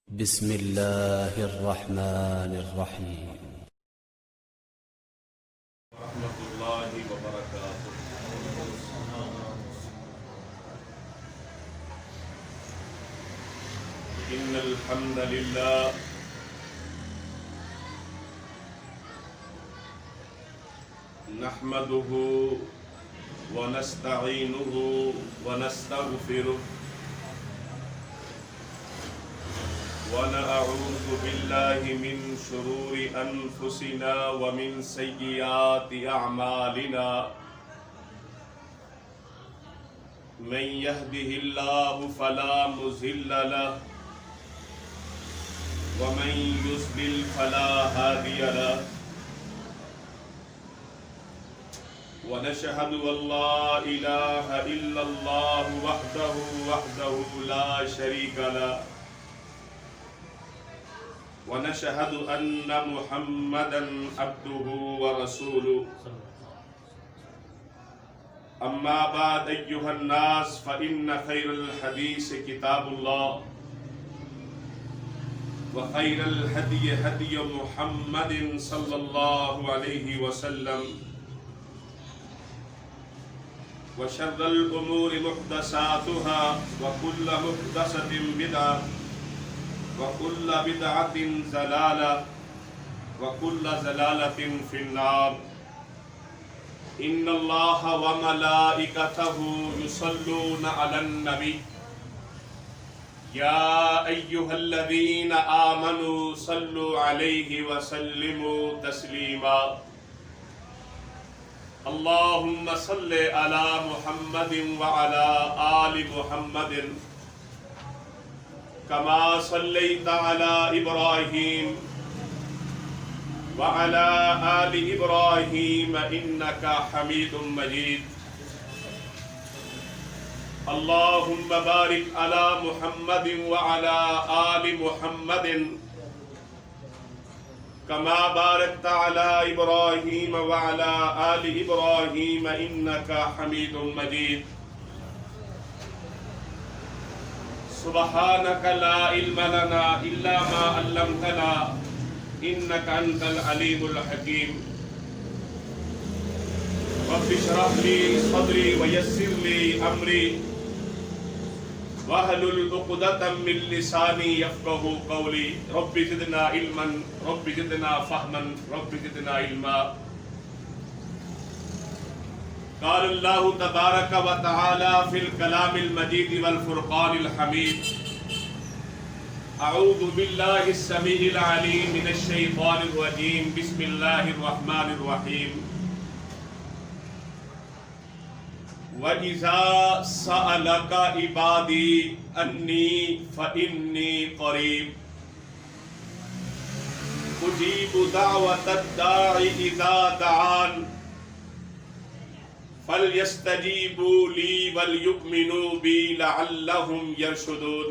بسم الله الرحمن الرحيم. ورحمة الله وبركاته. إن الحمد لله نحمده ونستعينه ونستغفره ونعوذ بالله من شرور أنفسنا ومن سيئات أعمالنا من يهده الله فلا مضل له ومن يضلل فلا هادي له ونشهد أن لا إله إلا الله وحده لا شريك له ونشهد أن محمدًا عبده ورسوله أما بعد أيها الناس فإن خير الحديث كتاب الله وخير الهدي هدي محمد صلى الله عليه وسلم وشر الأمور محدثاتها وكل محدثة بدعة وكل بدعة ضلالة وكل ضلالة في النار. إن الله وملائكته يصلون على النبي يا أيها الذين آمنوا صلوا عليه وسلموا تسليما. اللهم صل على محمد وعلى آل محمد كما صليت على إبراهيم وعلى آل إبراهيم إنك حميد مجيد. اللهم بارك على محمد وعلى آل محمد كما باركت على إبراهيم وعلى آل إبراهيم إنك حميد مجيد. سبحانك لا علم لنا إلا ما علمتنا إنك أنت العليم الحكيم. رب اشرح لي صدري ويسر لي أمري واحلل عقدة من لساني يفقهوا قولي. رب زدنا علما رب زدنا فهما رب زدنا علما. قال الله تبارك وتعالى في الكلام المجيد والفرقان الحميد أعوذ بالله السميع العليم من الشيطان الرجيم. بسم الله الرحمن الرحيم. وَإِذَا سَأَلَكَ عِبَادِي أَنِّي فَإِنِّي قَرِيبٌ أُجِيبُ دَعْوَةَ الدَّاعِ إِذَا دَعَانِ فَلْيَسْتَجِيبُوا لِي وَلْيُؤْمِنُوا بِي لَعَلَّهُمْ يَرْشُدُونَ.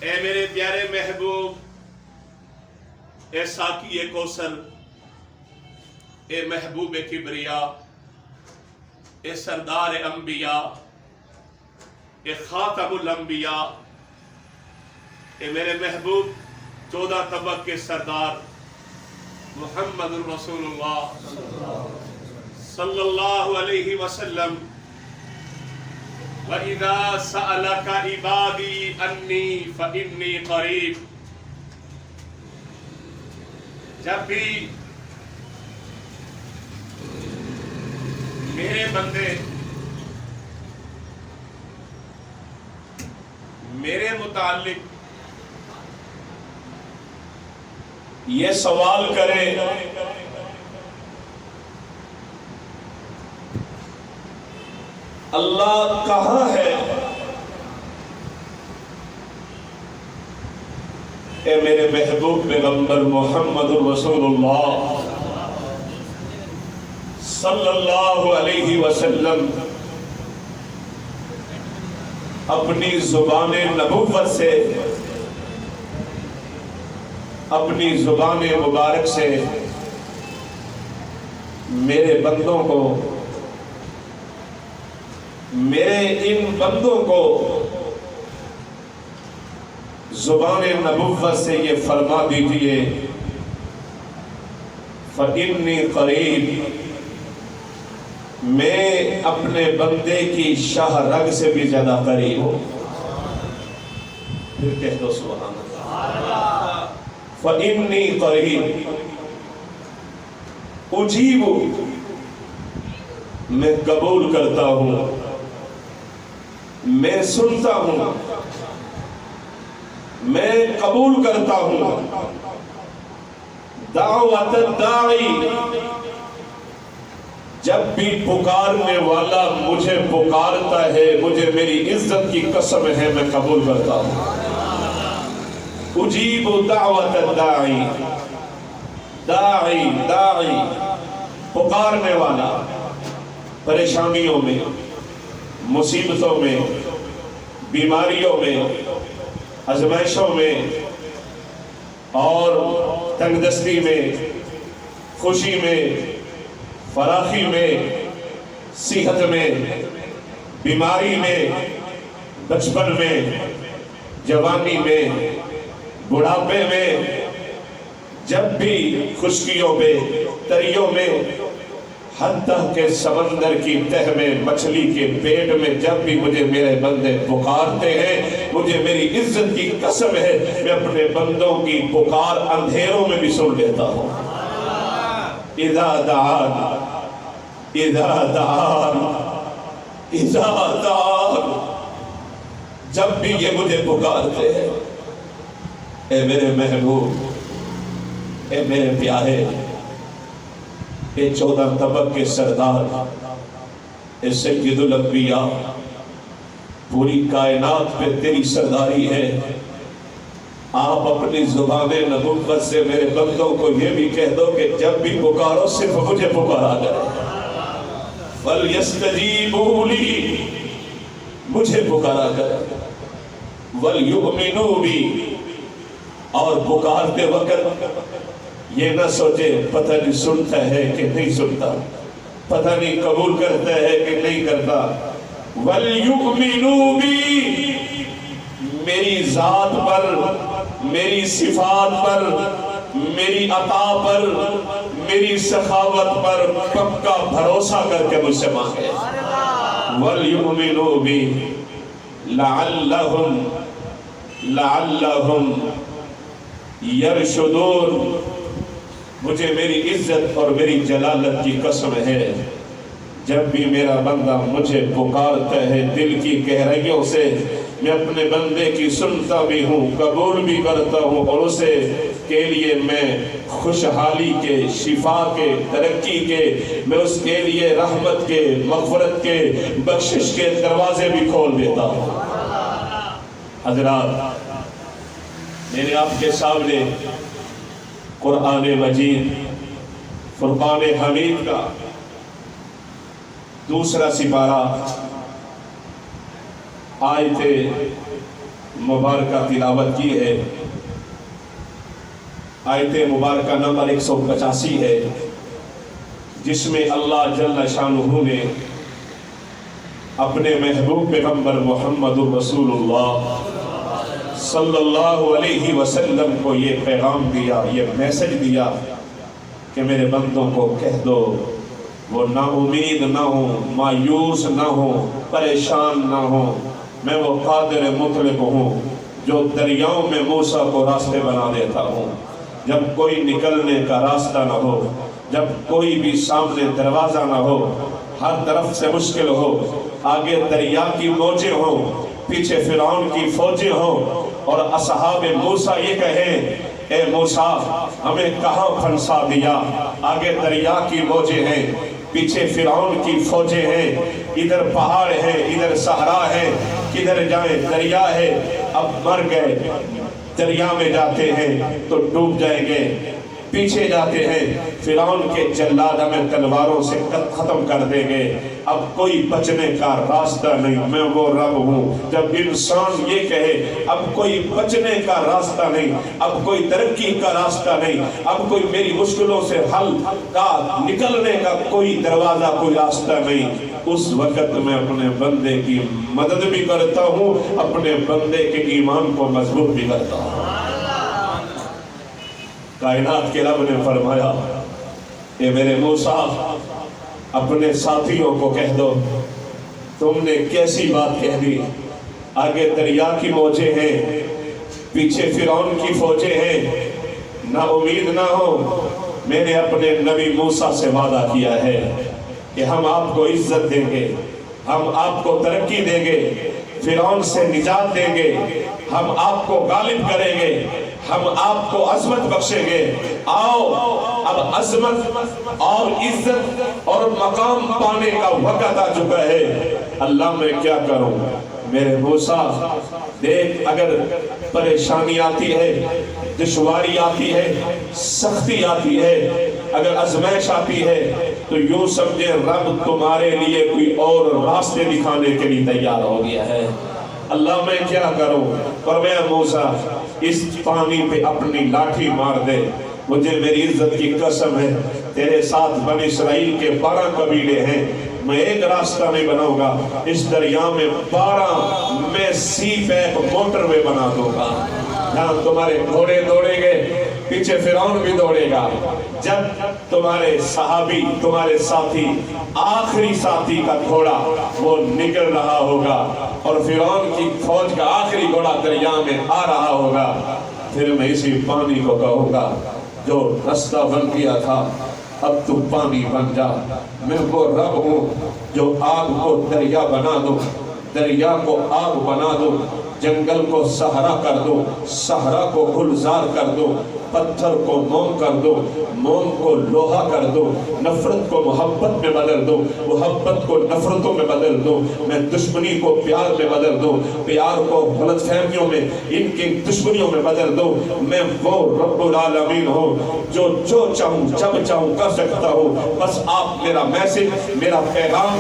اے میرے پیارے محبوب، اے ساقی کوثر، اے محبوب کبریا، اے سردار انبیاء، اے خاتم الانبیاء، اے میرے محبوب 14 طبق کے سردار محمد الرسول اللہ صلی اللہ علیہ وسلم. وَإِذَا سَأَلَكَ عِبَادِي أَنِّي فَإِنِّي قَرِيبٌ. جب بھی میرے بندے میرے متعلق یہ سوال کرے اللہ کہاں ہے، اے میرے محبوب پیغمبر محمد رسول اللہ صلی اللہ علیہ وسلم اپنی زبان نبوت سے، اپنی زبان مبارک سے میرے بندوں کو، میرے ان بندوں کو زبان نبوت سے یہ فرما دیجئے فَإِنِّي قَرِيب، میں اپنے بندے کی شاہ رگ سے بھی زیادہ قریب ہوں۔ پھر کہہ دو سبحان اللہ۔ فَإِنِّي قَرِيب اجیب، میں قبول کرتا ہوں، میں سنتا ہوں، میں قبول کرتا ہوں دعوت الداعی، جب بھی پکارنے والا مجھے پکارتا ہے، مجھے میری عزت کی قسم ہے میں قبول کرتا ہوں۔ اجیب دعوت الداعی، داعی پکارنے والا، پریشانیوں میں، مصیبتوں میں، بیماریوں میں، آزمائشوں میں اور تنگ دستی میں، خوشی میں، فراخی میں، صحت میں، بیماری میں، بچپن میں، جوانی میں، بڑھاپے میں، جب بھی خشکیوں میں، تریوں میں، حتیٰ کہ سمندر کی تہ میں، مچھلی کے پیٹ میں، جب بھی مجھے میرے بندے پکارتے ہیں، مجھے میری عزت کی قسم ہے میں اپنے بندوں کی پکار اندھیروں میں بھی سن لیتا ہوں۔ اذا دعان، اذا دعان، اذا دعان، جب بھی یہ مجھے پکارتے ہیں، اے میرے محبوب، اے میرے پیارے، اے 14 طبق کے سردار، اے سید الانبیاء، پوری کائنات پہ تیری سرداری ہے، آپ اپنی زبان نبوت سے میرے بندوں کو یہ بھی کہہ دو کہ جب بھی پکارو صرف مجھے پکارا کرے۔ وَلْيَسْتَجِيبُوا لِي، مجھے پکارا کرے، وَلْيُؤْمِنُوا بِي، اور پکارتے وقت یہ نہ سوچے پتہ نہیں سنتا ہے کہ نہیں سنتا، پتہ نہیں قبول کرتا ہے کہ نہیں کرتا۔ وَلْيُؤْمِنُوا بِي، میری ذات پر، میری صفات پر، میری عطا پر، میری سخاوت پر پکا بھروسہ کر کے مجھ سے مانگے۔ وَلْيُؤْمِنُوا بِي لَعَلَّهُمْ يَرْشُدُونَ، مجھے میری عزت اور میری جلالت کی قسم ہے، جب بھی میرا بندہ مجھے پکارتا ہے دل کی گہرائیوں سے، میں اپنے بندے کی سنتا بھی ہوں، قبول بھی کرتا ہوں، اور اسے کے لیے میں خوشحالی کے، شفا کے، ترقی کے، میں اس کے لیے رحمت کے، مغفرت کے، بخشش کے دروازے بھی کھول دیتا ہوں۔ حضرات، میرے آپ کے سامنے قرآن مجید فرقان حمید کا دوسرا سپارہ آیت مبارکہ تلاوت کی ہے۔ آیت مبارکہ نمبر 185 ہے، جس میں اللہ جل شانہ نے اپنے محبوب پیغمبر محمد رسول اللہ صلی اللہ علیہ وسلم کو یہ پیغام دیا، یہ میسج دیا کہ میرے بندوں کو کہہ دو وہ نا امید نہ ہو، مایوس نہ ہو، پریشان نہ ہو، میں وہ قادر مطلق ہوں جو دریاؤں میں موسیٰ کو راستے بنا دیتا ہوں۔ جب کوئی نکلنے کا راستہ نہ ہو، جب کوئی بھی سامنے دروازہ نہ ہو، ہر طرف سے مشکل ہو، آگے دریا کی موجیں ہوں، پیچھے فرعون کی فوجیں ہوں، اور اصحاب موسیٰ یہ کہیں اے موسیٰ ہمیں کہاں پھنسا دیا، آگے دریا کی موجیں ہیں، پیچھے فرعون کی فوجیں ہیں، ادھر پہاڑ ہے، ادھر صحرا ہے، کدھر جائیں، دریا ہے، اب مر گئے، دریا میں جاتے ہیں تو ڈوب جائیں گے، پیچھے جاتے ہیں، فرعون کے جلاد ہمیں تلواروں سے ختم کر دیں گے، اب کوئی بچنے کا راستہ نہیں، میں وہ رب ہوں۔ جب انسان یہ کہے اب کوئی بچنے کا راستہ نہیں، اب کوئی ترقی کا راستہ نہیں، اب کوئی میری مشکلوں سے حل کا نکلنے کا کوئی دروازہ، کوئی راستہ نہیں، اس وقت میں اپنے بندے کی مدد بھی کرتا ہوں، اپنے بندے کے ایمان کو مضبوط بھی کرتا ہوں۔ کائنات کے رب نے فرمایا اے میرے موسیٰ اپنے ساتھیوں کو کہہ دو تم نے کیسی بات کہہ دی، آگے دریا کی موجیں ہیں، پیچھے فرعون کی فوجیں ہیں، نہ امید نہ ہو، میں نے اپنے نبی موسیٰ سے وعدہ کیا ہے کہ ہم آپ کو عزت دیں گے، ہم آپ کو ترقی دیں گے، فرعون سے نجات دیں گے، ہم آپ کو غالب کریں گے، ہم آپ کو عظمت بخشیں گے۔ آؤ اب عظمت اور عزت اور مقام پانے کا وقت آ چکا ہے۔ اللہ میں کیا کروں؟ میرے موسیٰ دیکھ، اگر پریشانی آتی ہے، دشواری آتی ہے، سختی آتی ہے، اگر آزمائش آتی ہے تو یوں سمجھے رب تمہارے لیے کوئی اور راستے دکھانے کے لیے تیار ہو گیا ہے۔ اللہ میں کیا کروں؟ فرمایا موسیٰ اس پانی پہ اپنی لاٹھی مار دے، مجھے میری عزت کی قسم ہے تیرے ساتھ بنی اسرائیل کے 12 قبیلے ہیں، میں ایک راستہ نہیں بناؤں گا، اس دریا میں 12 میں سی پیک موٹر وے بنا دوں گا، جہاں تمہارے گھوڑے دوڑیں گے پیچھے فرعون بھی دوڑے گا، جب تمہارے صحابی تمہارے ساتھی آخری ساتھی کا گھوڑا وہ نکل رہا ہوگا اور فرعون کی فوج کا آخری گھوڑا دریا میں آ رہا ہوگا، پھر میں اسی پانی کو کہوں گا جو رستہ بن گیا تھا اب تو پانی بن جا۔ میں وہ رب ہوں جو آگ کو دریا بنا دو، دریا کو آگ بنا دو، جنگل کو صحرا کر دو، صحرا کو گلزار کر دو، پتھر کو موم کر دو، موم کو لوہا کر دو، نفرت کو محبت میں بدل دو، محبت کو نفرتوں میں بدل دو، میں دشمنی کو پیار میں بدل دو، پیار کو غلط فہمیوں میں، ان کی دشمنیوں میں بدل دو۔ میں وہ رب العالمین ہوں جو چاہوں جب چاہوں کر سکتا ہوں، بس آپ میرا میسج، میرا پیغام،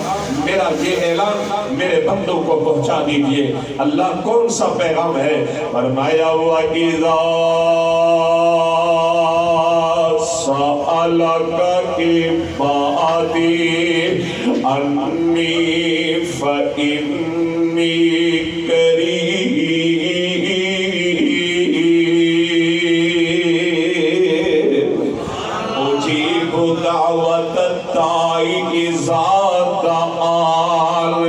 میرا یہ اعلان میرے بندوں کو پہنچا دیجئے۔ اللہ کون سا پیغام ہے؟ فرمایا وَإِذَا سَأَلَكَ عِبَادِي عَنِّي فَإِنِّي قَرِيبٌ أُجِيبُ دَعْوَةَ الدَّاعِ إِذَا دَعَانِ۔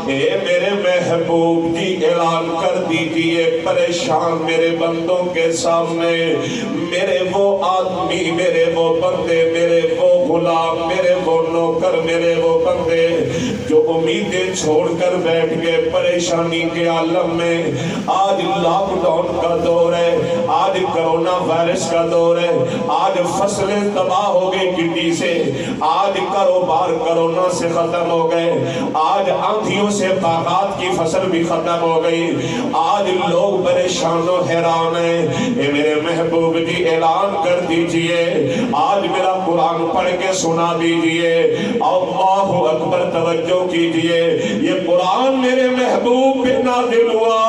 اے میرے محبوب جی اعلان کر دیجئے پریشان میرے بندوں کے سامنے، میرے وہ آدمی، میرے وہ بندے، میرے وہ غلام، میرے وہ نوکر، میرے وہ بندے جو امیدیں چھوڑ کر بیٹھ گئے پریشانی کے عالم میں۔ آج لاک ڈاؤن کا دور ہے، آج کرونا وائرس کا دور ہے، آج فصلیں تباہ ہو گئی ٹڈی سے، آج کاروبار کرونا سے ختم ہو گئے، آج آندھیوں سے باغات کی فصل بھی ختم ہو گئی، آج لوگ پریشان و حیران ہیں۔ اے میرے محبوب جی اعلان کر دیجئے، آج میرا قرآن پڑھ کے سنا دیجئے، اللہ اکبر، توجہ کیجئے، یہ قرآن میرے محبوب پہ نازل ہوا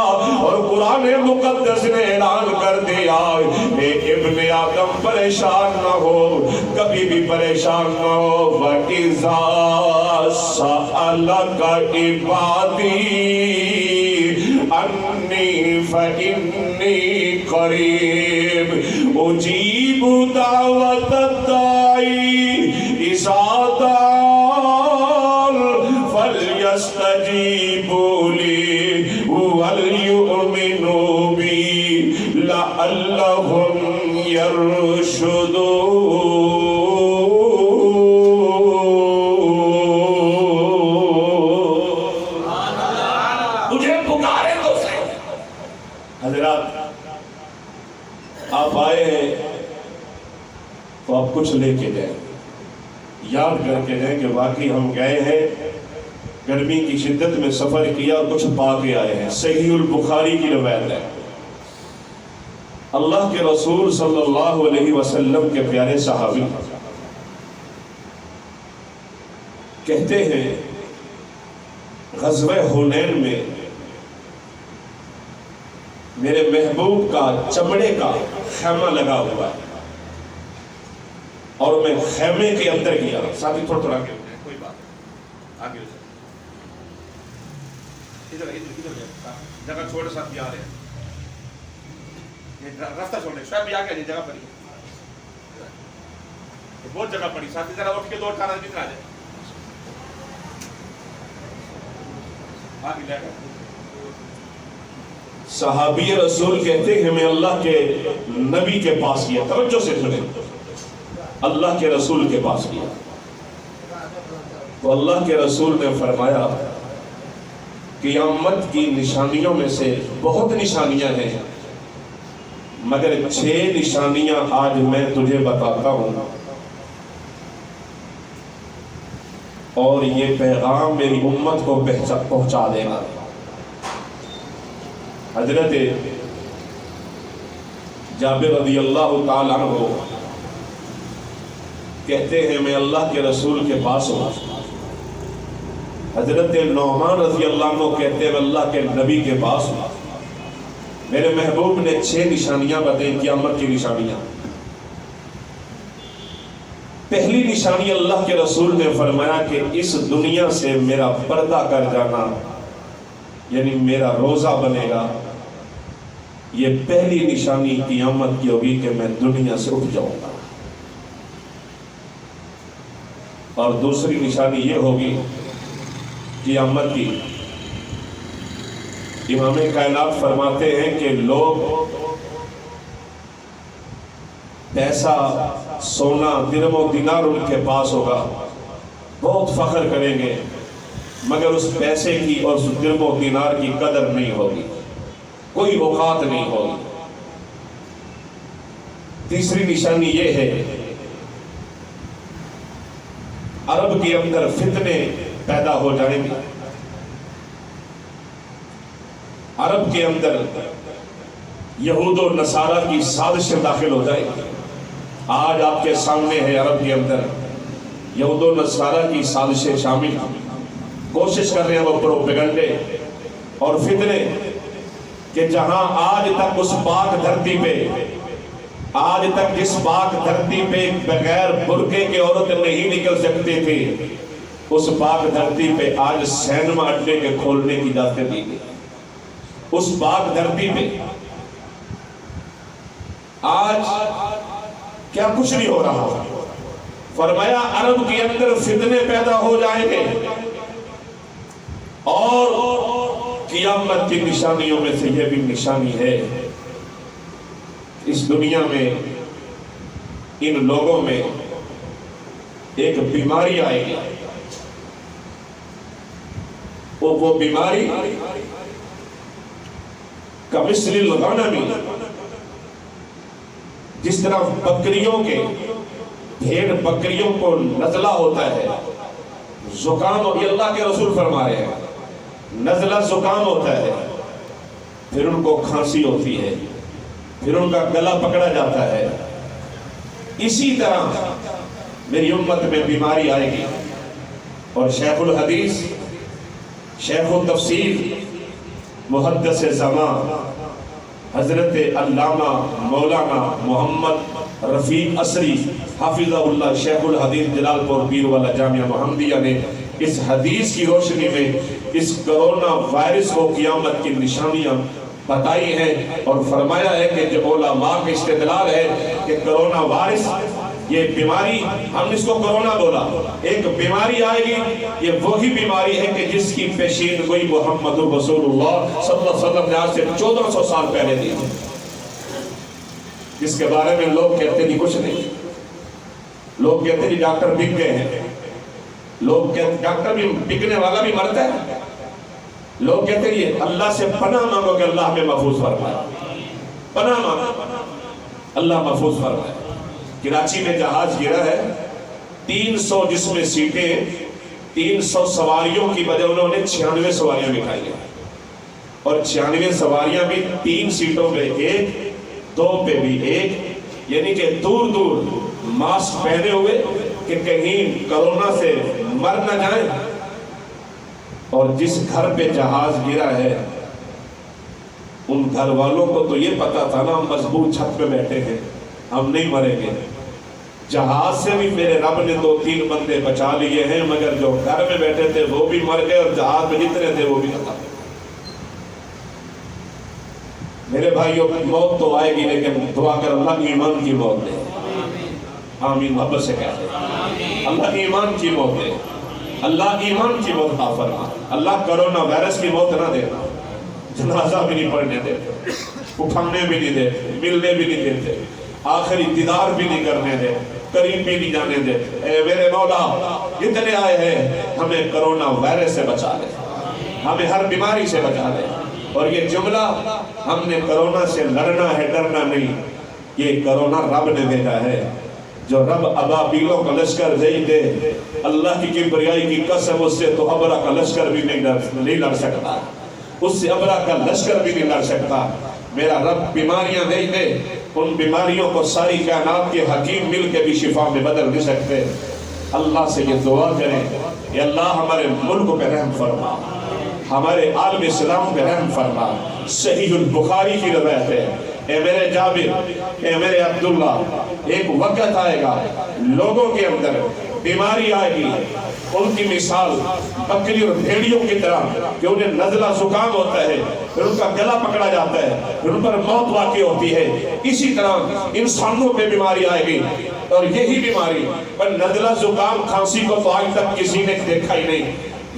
اور قرآن مقدس نے اعلان کر دیا اے ابن آدم پریشان نہ ہو، کبھی بھی پریشان نہ ہو۔ وَإِذَا سَأَلَكَ عِبَادِي عَنِّي فَإِنِّي قَرِيبٌ أُجِيبُ دَعْوَةَ الدَّاعِ إِذَا دَعَانِ فَلْيَسْتَجِيبُوا لِي وَلْيُؤْمِنُوا بِي لَعَلَّهُمْ يَرْشُدُونَ۔ حضرات آپ آئے ہیں تو آپ کچھ لے کے جائیں، یاد کر کے جائیں کہ واقعی ہم گئے ہیں، گرمی کی شدت میں سفر کیا اور کچھ پا کے آئے ہیں۔ صحیح البخاری کی روایت ہے اللہ کے رسول صلی اللہ علیہ وسلم کے پیارے صحابی کہتے ہیں غزوہ حنین میں میرے محبوب کا چمڑے کا خیمہ لگا ہوا ہے اور میں خیمے کے اندر گیا. ساتھی تھوڑا تھوڑا آگے ہوتے ہیں, کوئی بات آگے ادھر جگہ چھوڑے ساتھ بھی آ رہے ہیں, راستہ چھوڑنے شاید بھی آگے جگہ پر ہی بہت جگہ پڑی. ساتھی ذرا اٹھ کے 2-4 آدمی آ جائے آگے لے کر. صحابی رسول کہتے ہیں میں اللہ کے نبی کے پاس گیا. توجہ سے سنیں, اللہ کے رسول کے پاس گیا تو اللہ کے رسول نے فرمایا قیامت کی نشانیوں میں سے بہت نشانیاں ہیں مگر 6 نشانیاں آج میں تجھے بتاتا ہوں اور یہ پیغام میری امت کو پہنچا دینا. حضرت جابر رضی اللہ تعالیٰ عنہ کہتے ہیں میں اللہ کے رسول کے پاس ہوں. حضرت نعمان رضی اللہ عنہ کہتے ہیں میں اللہ کے نبی کے پاس ہوں. میرے محبوب نے 6 نشانیاں بتائیں قیامت کی نشانیاں. پہلی نشانی اللہ کے رسول نے فرمایا کہ اس دنیا سے میرا پردہ کر جانا یعنی میرا روزہ بنے گا. یہ پہلی نشانی قیامت کی ہوگی کہ میں دنیا سے اٹھ جاؤں گا. اور دوسری نشانی یہ ہوگی قیامت کی, امام کائنات فرماتے ہیں کہ لوگ پیسہ سونا درہم و دینار ان کے پاس ہوگا, بہت فخر کریں گے مگر اس پیسے کی اور اس درہم و دینار کی قدر نہیں ہوگی, کوئی اوقات نہیں ہوگی. تیسری نشانی یہ ہے عرب کے اندر فتنے پیدا ہو جائیں گے. عرب کے اندر یہود و نصارہ کی سازشیں داخل ہو جائیں گی. آج آپ کے سامنے ہے عرب کے اندر یہود و نصارہ کی سازشیں شامل کوشش کر رہے ہیں وہ پروپیگنڈے اور فتنے کہ جہاں آج تک اس پاک دھرتی پہ آج تک جس پاک دھرتی پہ بغیر برقعے کے عورت نہیں نکل سکتی تھی اس پاک دھرتی پہ آج سینما اڈے کے کھولنے کی اجازت دی گئی. اس پاک دھرتی پہ آج کیا کچھ نہیں ہو رہا. فرمایا عرب کے اندر فتنے پیدا ہو جائیں گے اور قیامت کی نشانیوں میں سے یہ بھی نشانی ہے اس دنیا میں ان لوگوں میں ایک بیماری آئے گی. وہ بیماری کمثل الغنم, جس طرح بکریوں کے بھیڑ بکریوں کو نزلہ ہوتا ہے, زکام, یہ اللہ کے رسول فرما رہے ہیں نزلہ زکام ہوتا ہے, پھر ان کو کھانسی ہوتی ہے, پھر ان کا گلا پکڑا جاتا ہے, اسی طرح میری امت میں بیماری آئے گی. اور شیخ الحدیث شیخ التفسیر محدث زمان حضرت علامہ مولانا محمد رفیق اسری حافظہ اللہ شیخ الحدیث جلال پور پیر والا جامعہ محمدیہ نے اس حدیث کی روشنی میں اس کرونا وائرس کو قیامت کی نشانیاں بتائی ہیں اور فرمایا ہے کہ جو علماء کے استدلال ہے کہ کرونا وائرس یہ بیماری, ہم اس کو کرونا بولا, ایک بیماری آئے گی, یہ وہی بیماری ہے کہ جس کی پیشین گوئی محمد رسول اللہ صلی اللہ علیہ وسلم نے آج سے 1400 سال پہلے دی, جس کے بارے میں لوگ کہتے نہیں کچھ نہیں. لوگ کہتے نہیں ڈاکٹر بک گئے ہیں, لوگ کہتے ڈاکٹر بھی بکنے والا بھی مرتا ہے. لوگ کہتے ہیں یہ اللہ سے پناہ مانگو کہ اللہ ہمیں محفوظ فرمائے, پناہ مانگو اللہ محفوظ فرمائے. کراچی میں جہاز گرا ہے, 300 جس میں سیٹیں 300 سواریوں کی بجائے انہوں نے 96 سواریاں بٹھائی ہیں اور 96 سواریاں بھی 3 سیٹوں پہ ایک دو پہ بھی ایک، یعنی کہ دور دور ماسک پہنے ہوئے کہ کہیں کرونا سے مر نہ جائیں، اور جس گھر پہ جہاز گرا ہے ان گھر والوں کو تو یہ پتا تھا نا ہم مضبوط چھت پہ بیٹھے ہیں، ہم نہیں مریں گے، جہاز سے بھی میرے رب نے 2-3 بندے بچا لیے ہیں، مگر جو گھر میں بیٹھے تھے وہ بھی مر گئے اور جہاز میں جتنے تھے وہ بھی ختم۔ میرے بھائیوں موت تو آئے گی لیکن دعا کر اللہ ایمان کی موت دے، آمین، محبت سے کہتے ہیں اللہ ایمان کی موت دے، اللہ ایمان کی موت عطا فرما، اللہ کرونا وائرس کی موت نہ دینا، جنازہ بھی نہیں پڑھنے دیتے، اٹھانے بھی نہیں دیتے، ملنے بھی نہیں دیتے، آخری دیدار بھی نہیں کرنے دے، قریب بھی نہیں جانے دے۔ اے میرے مولا جتنے آئے ہیں ہمیں کرونا وائرس سے بچا لے، ہمیں ہر بیماری سے بچا لے، اور یہ جملہ ہم نے کرونا سے لڑنا ہے، ڈرنا نہیں، یہ کرونا رب نے بھیجا ہے، جو رب ابابیلوں کا لشکر بھیج دے، اللہ کی کبریائی کی قسم اس سے تو ابرا کا لشکر بھی نہیں لڑ سکتا، اس سے ابرا کا لشکر بھی نہیں لڑ سکتا۔ میرا رب بیماریاں بھیج دے، ان بیماریوں کو ساری کائنات کے حکیم مل کے بھی شفا میں بدل نہیں سکتے۔ اللہ سے یہ دعا کریں کہ اللہ ہمارے ملک پہ رحم فرما، ہمارے عالم اسلام پہ رحم فرما۔ صحیح البخاری کی روایت ہے، اے میرے جابر، اے میرے عبداللہ، ایک وقت آئے گا لوگوں کے اندر بیماری آئے گی، ان کی مثال بکری اور بھیڑیوں کی طرح کہ انہیں نزلہ زکام ہوتا ہے، پھر ان کا گلا پکڑا جاتا ہے، پھر ان پر موت واقع ہوتی ہے، اسی طرح انسانوں پہ بیماری آئے گی، اور یہی بیماری پر نزلہ زکام کھانسی کو تو آج تک کسی نے دیکھا ہی نہیں،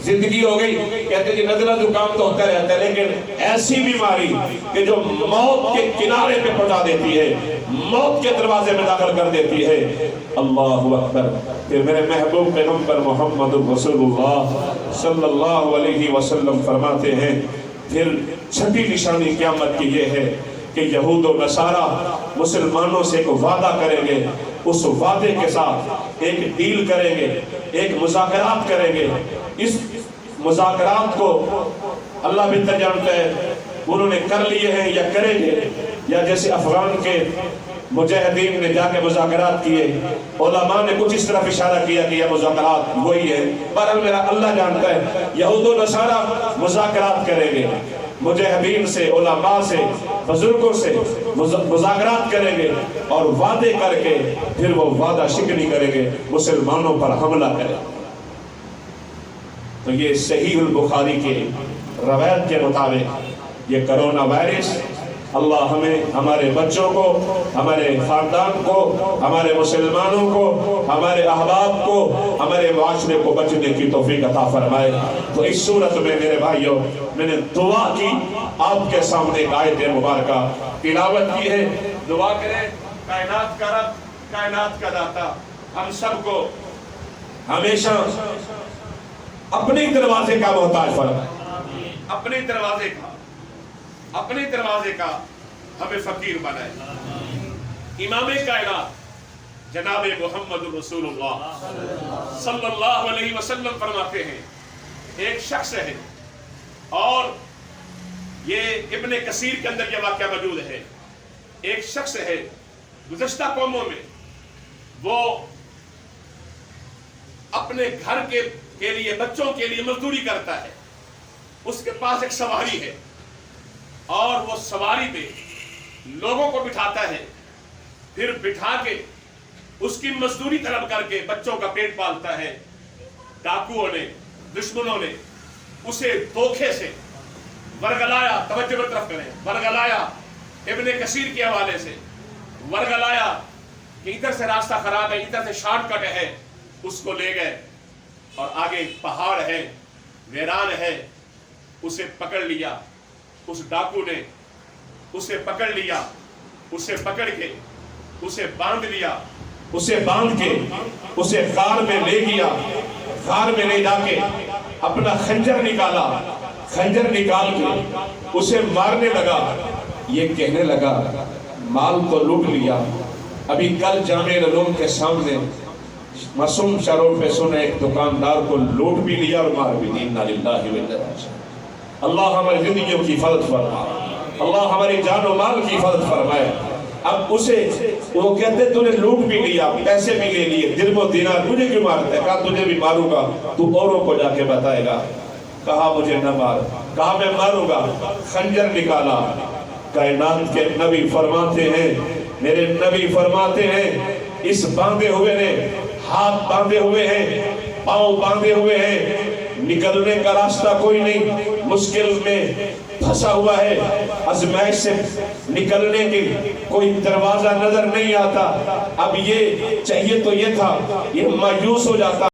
زندگی ہو گئی کہتے جی نزلہ زکام تو ہوتا رہتا ہے، لیکن ایسی بیماری کہ جو موت کے کنارے پہ پہنچا دیتی ہے، موت کے دروازے میں داخل کر دیتی ہے۔ اللہ اکبر۔ کہ میرے محبوب پیغمبر محمد رسول اللہ صلی اللہ علیہ وسلم فرماتے ہیں پھر چھٹی نشانی قیامت کی یہ ہے کہ یہود و نصارہ مسلمانوں سے ایک وعدہ کریں گے، اس وعدے کے ساتھ ایک ڈیل کریں گے، ایک مذاکرات کریں گے۔ اس مذاکرات کو اللہ بہتر جانتا ہے انہوں نے کر لیے ہیں یا کریں گے، یا جیسے افغان کے مجاہدین نے جا کے مذاکرات کیے، علماء نے کچھ اس طرف اشارہ کیا کہ یہ مذاکرات وہی ہے، بہرحال میرا اللہ جانتا ہے۔ یہود و نصارہ مذاکرات کریں گے، مجاہدین سے، علماء سے، بزرگوں سے مذاکرات کریں گے، اور وعدے کر کے پھر وہ وعدہ شکنی کریں گے، مسلمانوں پر حملہ کریں گے۔ تو یہ صحیح البخاری کے روایت کے مطابق یہ کرونا وائرس اللہ ہمیں، ہمارے بچوں کو، ہمارے خاندان کو، ہمارے مسلمانوں کو، ہمارے احباب کو، ہمارے معاشرے کو بچنے کی توفیق عطا فرمائے۔ تو اس صورت میں میرے بھائیوں میں نے دعا کی، آپ کے سامنے ایک آیت مبارکہ تلاوت کی ہے۔ دعا کریں کائنات کا رب، کائنات کا داتا ہم سب کو ہمیشہ اپنے دروازے کا محتاج فرمائے، اپنے دروازے کا ہمیں فقیر بنائے۔ امام کائنات جناب محمد رسول اللہ صلی اللہ علیہ وسلم فرماتے ہیں ایک شخص ہے، اور یہ ابن کثیر کے اندر یہ واقعہ موجود ہے، ایک شخص ہے گزشتہ قوموں میں وہ اپنے گھر کے لیے، بچوں کے لیے مزدوری کرتا ہے، اس کے پاس ایک سواری ہے، اور وہ سواری پہ لوگوں کو بٹھاتا ہے، پھر بٹھا کے اس کی مزدوری طلب کر کے بچوں کا پیٹ پالتا ہے۔ ڈاکوؤں نے، دشمنوں نے اسے دھوکے سے ورگلایا، توجہ طرف کریں، ورگلایا، ابن کثیر کے حوالے سے ورگلایا کہ ادھر سے راستہ خراب ہے، ادھر سے شارٹ کٹ ہے، اس کو لے گئے، اور آگے پہاڑ ہے، ویران ہے، اسے پکڑ لیا، اس ڈاکو نے اسے پکڑ لیا، اسے پکڑ کے اسے باندھ لیا، اسے باندھ کے اسے غار میں لے گیا، غار میں لے جا کے اپنا خنجر نکالا، خنجر نکال کے اسے مارنے لگا، یہ کہنے لگا مال تو لوٹ لیا، ابھی کل جامع العلوم کے سامنے معصوم شروع پہ سنے ایک دکاندار کو لوٹ بھی لیا اور مار بھی دی۔ انا للہ و انا الیہ راجعون۔ اللہ ہماری زندگیوں کی حفاظت فرما، اللہ ہماری جان و مال کی حفاظت فرمائے۔ اب اسے وہ کہتے تو نے لوٹ بھی لیا، پیسے بھی لے لیے، درہم و دینار، مجھے کیوں مارتا ہے؟ کہا تجھے بھی ماروں گا، تو اوروں کو جا کے بتائے گا۔ کہا مجھے نہ مار، کہا میں ماروں گا، خنجر نکالا۔ کائنات کے نبی فرماتے ہیں، میرے نبی فرماتے ہیں، اس باندھے ہوئے نے ہاتھ باندھے ہوئے ہیں، پاؤں باندھے ہوئے ہیں، نکلنے کا راستہ کوئی نہیں، مشکل میں پھنسا ہوا ہے، آزمائش سے نکلنے کی کوئی دروازہ نظر نہیں آتا۔ اب یہ چاہیے تو یہ تھا، یہ مایوس ہو جاتا۔